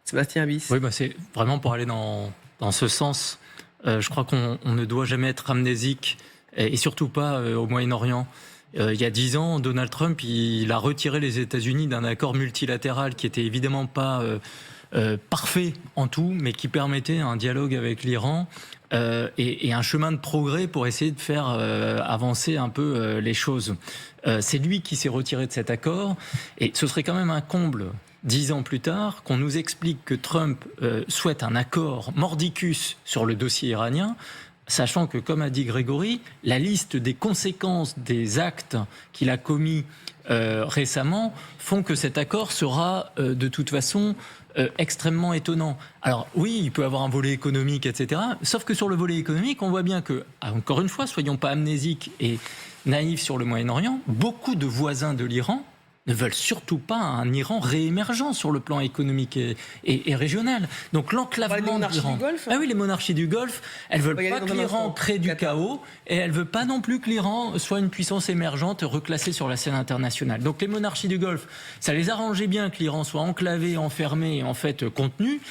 Sébastien Abyss. Oui, c'est vraiment pour aller dans ce sens. Je crois qu'on ne doit jamais être amnésique, et surtout pas au Moyen-Orient. Il y a 10 ans, Donald Trump, il a retiré les États-Unis d'un accord multilatéral qui était évidemment pas parfait en tout, mais qui permettait un dialogue avec l'Iran et un chemin de progrès pour essayer de faire avancer un peu les choses. C'est lui qui s'est retiré de cet accord, et ce serait quand même un comble 10 ans plus tard, qu'on nous explique que Trump souhaite un accord mordicus sur le dossier iranien, sachant que, comme a dit Grégory, la liste des conséquences des actes qu'il a commis récemment font que cet accord sera de toute façon extrêmement étonnant. Alors oui, il peut avoir un volet économique, etc. Sauf que sur le volet économique, on voit bien que, encore une fois, soyons pas amnésiques et naïfs sur le Moyen-Orient, beaucoup de voisins de l'Iran ne veulent surtout pas un Iran réémergent sur le plan économique et régional. Donc l'enclavement de l'Iran. Ah oui, les monarchies du Golfe, elles veulent pas que l'Iran crée du chaos, et elles veulent pas non plus que l'Iran soit une puissance émergente reclassée sur la scène internationale. Donc les monarchies du Golfe, ça les arrangeait bien que l'Iran soit enclavé, enfermé et en fait contenu,